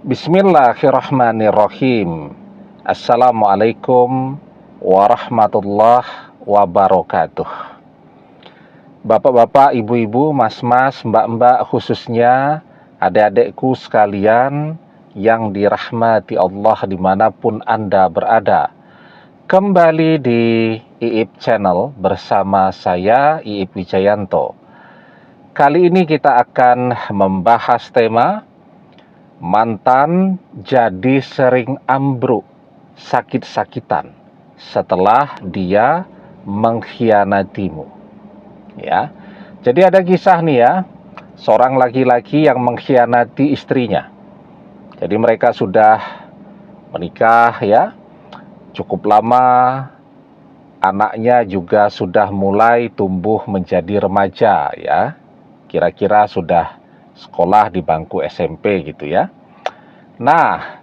Bismillahirrahmanirrahim. Assalamualaikum warahmatullahi wabarakatuh. Bapak-bapak, ibu-ibu, mas-mas, mbak-mbak, khususnya adik-adikku sekalian yang dirahmati Allah dimanapun Anda berada. Kembali di IIP Channel bersama saya, IIP Wijayanto. Kali ini kita akan membahas tema mantan jadi sering ambruk, sakit-sakitan setelah dia mengkhianatimu. Ya. Jadi ada kisah nih ya, seorang laki-laki yang mengkhianati istrinya. Jadi mereka sudah menikah ya, cukup lama, anaknya juga sudah mulai tumbuh menjadi remaja ya. Kira-kira sudah sekolah di bangku SMP gitu ya. Nah,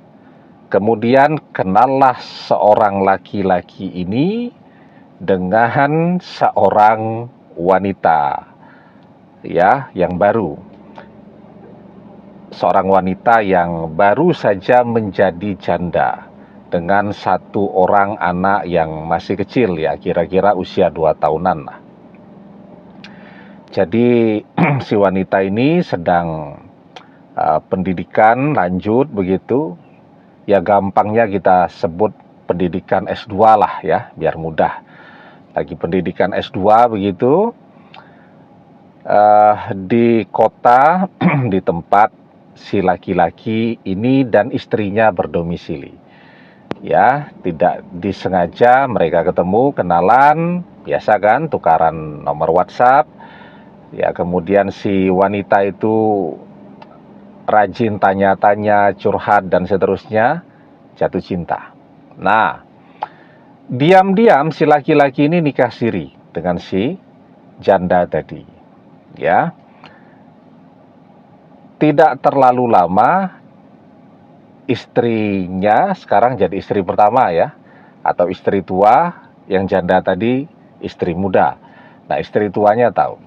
kemudian kenallah seorang laki-laki ini dengan seorang wanita ya, yang baru. Seorang wanita yang baru saja menjadi janda dengan satu orang anak yang masih kecil ya, kira-kira usia 2 tahunan lah. Jadi si wanita ini sedang pendidikan lanjut begitu. Ya gampangnya kita sebut pendidikan S2 lah ya, biar mudah. Lagi pendidikan S2 begitu. Di kota di tempat si laki-laki ini dan istrinya berdomisili. Ya, tidak disengaja mereka ketemu, kenalan, biasa kan, tukaran nomor WhatsApp. Ya, kemudian si wanita itu rajin tanya-tanya, curhat dan seterusnya, jatuh cinta. Nah, diam-diam si laki-laki ini nikah siri dengan si janda tadi. Ya. Tidak terlalu lama istrinya sekarang jadi istri pertama ya, atau istri tua, yang janda tadi istri muda. Nah, istri tuanya tahu.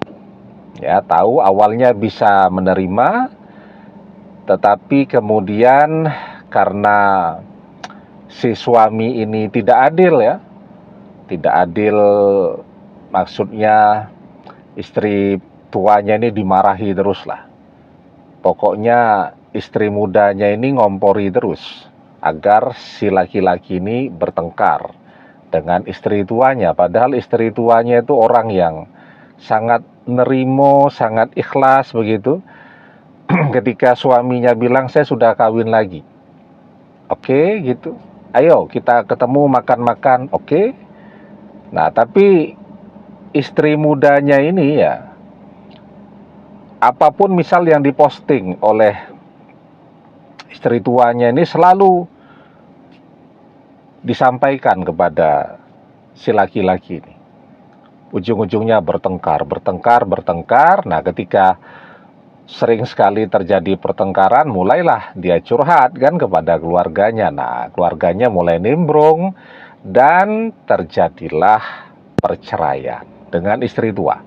Ya, tahu awalnya bisa menerima, tetapi kemudian karena si suami ini tidak adil ya, tidak adil, maksudnya istri tuanya ini dimarahi terus lah. Pokoknya istri mudanya ini ngompori terus agar si laki-laki ini bertengkar dengan istri tuanya. Padahal istri tuanya itu orang yang sangat nerimo, sangat ikhlas begitu. Ketika suaminya bilang saya sudah kawin lagi, oke gitu, ayo kita ketemu makan-makan, oke. Nah tapi istri mudanya ini ya, apapun misal yang diposting oleh istri tuanya ini selalu disampaikan kepada si laki-laki ini. Ujung-ujungnya bertengkar. Nah, ketika sering sekali terjadi pertengkaran, mulailah dia curhat kan kepada keluarganya. Nah, keluarganya mulai nimbrung dan terjadilah perceraian dengan istri tua.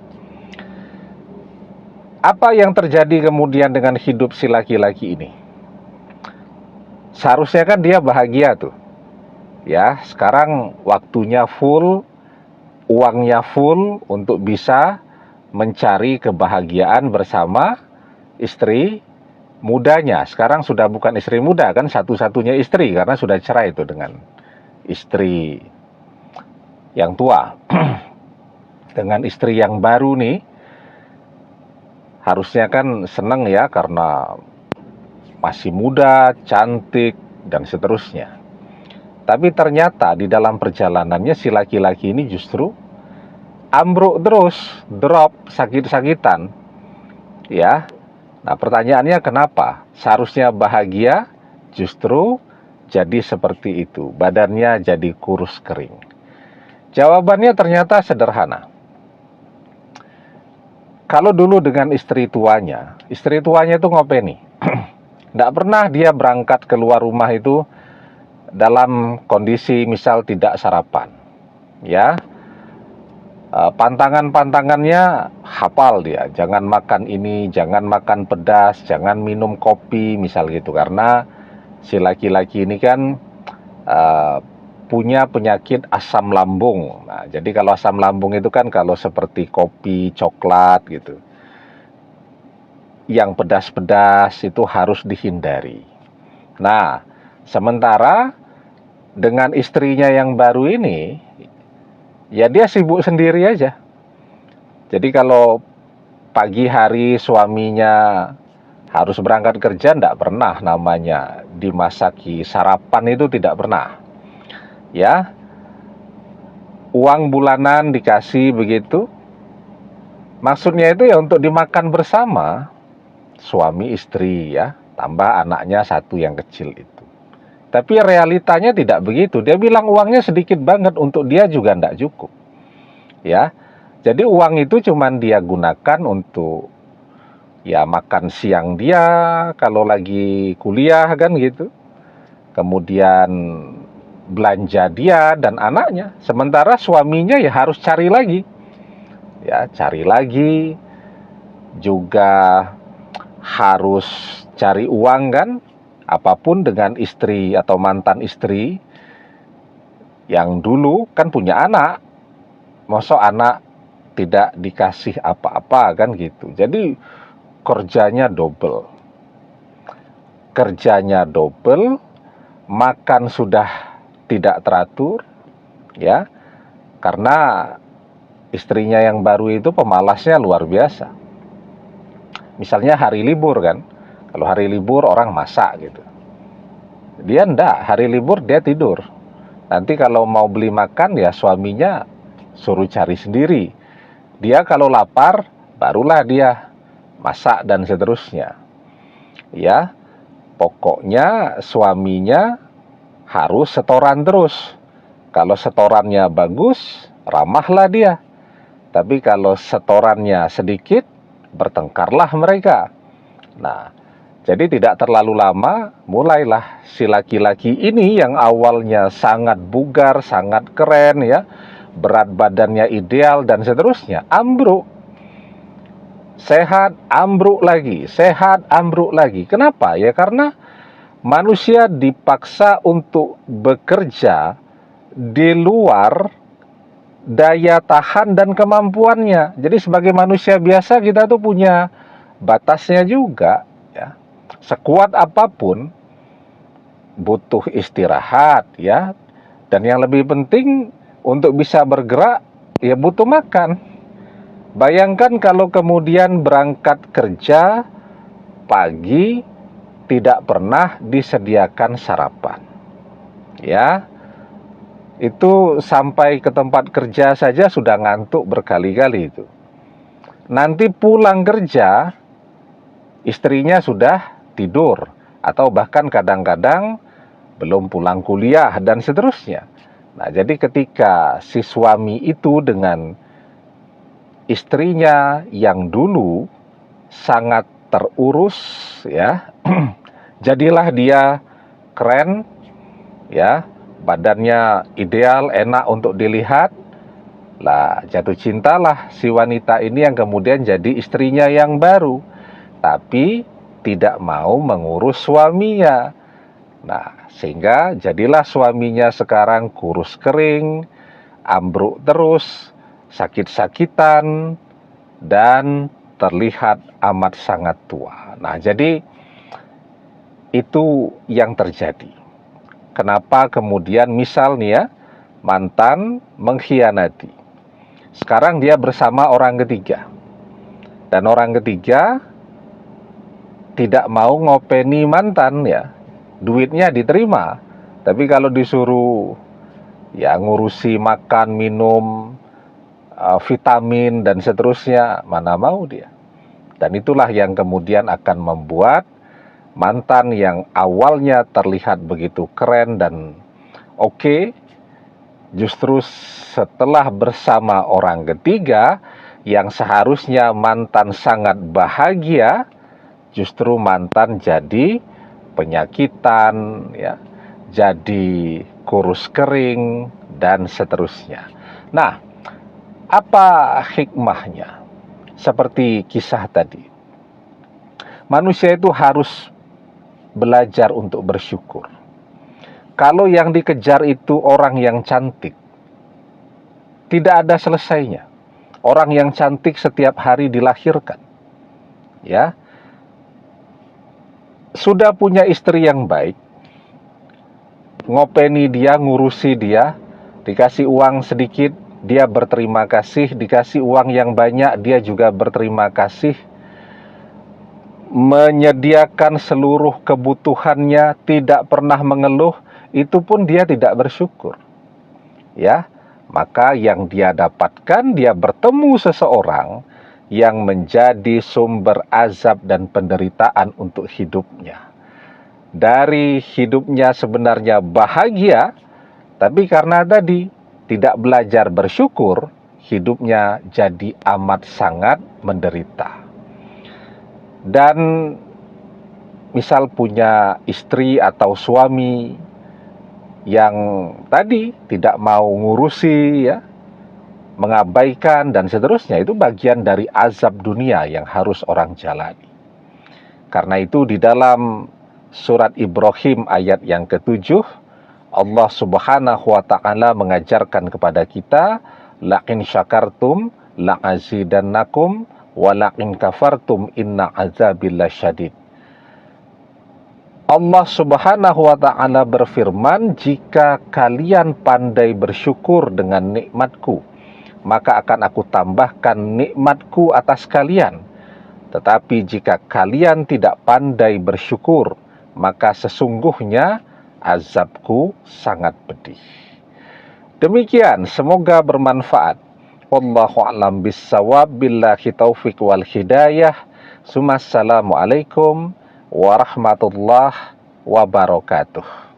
Apa yang terjadi kemudian dengan hidup si laki-laki ini? Seharusnya kan dia bahagia tuh. Ya, sekarang waktunya full, uangnya full untuk bisa mencari kebahagiaan bersama istri mudanya. Sekarang sudah bukan istri muda kan, satu-satunya istri karena sudah cerai itu dengan istri yang tua. Dengan istri yang baru nih, harusnya kan seneng ya karena masih muda, cantik dan seterusnya. Tapi ternyata di dalam perjalanannya si laki-laki ini justru ambruk terus, drop, sakit-sakitan. Ya. Nah, pertanyaannya kenapa? Seharusnya bahagia, justru jadi seperti itu. Badannya jadi kurus kering. Jawabannya ternyata sederhana. Kalau dulu dengan istri tuanya itu ngopeni. Tidak pernah dia berangkat keluar rumah itu dalam kondisi misal tidak sarapan. Ya, pantangan-pantangannya hafal dia, jangan makan ini, jangan makan pedas, jangan minum kopi misal gitu, karena si laki-laki ini kan uh, punya penyakit asam lambung. Nah, jadi kalau asam lambung itu kan kalau seperti kopi, coklat gitu, yang pedas-pedas itu harus dihindari. Nah, sementara dengan istrinya yang baru ini, ya dia sibuk sendiri aja. Jadi kalau pagi hari suaminya harus berangkat kerja, tidak pernah namanya dimasaki sarapan, itu tidak pernah. Ya, uang bulanan dikasih begitu, maksudnya itu ya untuk dimakan bersama, suami istri ya, tambah anaknya satu yang kecil itu. Tapi realitanya tidak begitu. Dia bilang uangnya sedikit banget, untuk dia juga tidak cukup. Ya, jadi uang itu cuman dia gunakan untuk ya makan siang dia kalau lagi kuliah kan gitu. Kemudian belanja dia dan anaknya. Sementara suaminya ya harus cari lagi. Ya, cari lagi, juga harus cari uang kan. Apapun dengan istri atau mantan istri yang dulu kan punya anak. Masa anak tidak dikasih apa-apa kan gitu. Jadi kerjanya double. Kerjanya double, makan sudah tidak teratur ya. Karena istrinya yang baru itu pemalasnya luar biasa. Misalnya hari libur kan. Kalau hari libur orang masak gitu. Dia enggak, hari libur dia tidur. Nanti kalau mau beli makan ya suaminya suruh cari sendiri. Dia kalau lapar barulah dia masak dan seterusnya. Ya, pokoknya suaminya harus setoran terus. Kalau setorannya bagus, ramahlah dia. Tapi kalau setorannya sedikit, bertengkarlah mereka. Nah, jadi tidak terlalu lama, mulailah si laki-laki ini yang awalnya sangat bugar, sangat keren ya, berat badannya ideal dan seterusnya, ambruk. Sehat, ambruk lagi, sehat, ambruk lagi. Kenapa? Ya karena manusia dipaksa untuk bekerja di luar daya tahan dan kemampuannya. Jadi sebagai manusia biasa kita tuh punya batasnya juga ya. Sekuat apapun butuh istirahat ya. Dan yang lebih penting untuk bisa bergerak ya butuh makan. Bayangkan kalau kemudian berangkat kerja pagi tidak pernah disediakan sarapan. Ya, itu sampai ke tempat kerja saja sudah ngantuk berkali-kali itu. Nanti pulang kerja, istrinya sudah tidur, atau bahkan kadang-kadang belum pulang kuliah dan seterusnya. Nah, jadi ketika si suami itu dengan istrinya yang dulu sangat terurus ya, jadilah dia keren ya, badannya ideal, enak untuk dilihat. Lah, jatuh cintalah si wanita ini yang kemudian jadi istrinya yang baru. Tapi tidak mau mengurus suaminya. Nah, sehingga jadilah suaminya sekarang kurus kering, ambruk terus, sakit-sakitan, dan terlihat amat sangat tua. Nah, jadi itu yang terjadi. Kenapa kemudian misalnya mantan mengkhianati. Sekarang dia bersama orang ketiga. Dan orang ketiga tidak mau ngopeni mantan ya. Duitnya diterima. Tapi kalau disuruh ya ngurusi makan, minum, vitamin dan seterusnya, mana mau dia. Dan itulah yang kemudian akan membuat mantan yang awalnya terlihat begitu keren dan oke, justru setelah bersama orang ketiga yang seharusnya mantan sangat bahagia, justru mantan jadi penyakitan ya, jadi kurus kering dan seterusnya. Nah, apa hikmahnya? Seperti kisah tadi, manusia itu harus belajar untuk bersyukur. Kalau yang dikejar itu orang yang cantik, tidak ada selesainya. Orang yang cantik setiap hari dilahirkan. Ya. Sudah punya istri yang baik, ngopeni dia, ngurusi dia, dikasih uang sedikit, dia berterima kasih, dikasih uang yang banyak, dia juga berterima kasih, menyediakan seluruh kebutuhannya, tidak pernah mengeluh, itu pun dia tidak bersyukur. Ya, maka yang dia dapatkan, dia bertemu seseorang yang menjadi sumber azab dan penderitaan untuk hidupnya. Dari hidupnya sebenarnya bahagia, tapi karena tadi tidak belajar bersyukur, hidupnya jadi amat sangat menderita. Dan misal punya istri atau suami yang tadi tidak mau ngurusi, ya, mengabaikan dan seterusnya, itu bagian dari azab dunia yang harus orang jalani. Karena itu di dalam surat Ibrahim ayat yang ke-7, Allah Subhanahu wa taala mengajarkan kepada kita, la in syakartum la azidannakum wa la in kafartum inna azabil lasyadid. Allah Subhanahu wa taala berfirman, jika kalian pandai bersyukur dengan nikmatku, maka akan aku tambahkan nikmatku atas kalian. Tetapi jika kalian tidak pandai bersyukur, maka sesungguhnya azabku sangat pedih. Demikian, semoga bermanfaat. Wallahu a'lam bissawab, billahi taufiq wal hidayah. Assalamualaikum warahmatullahi wabarakatuh.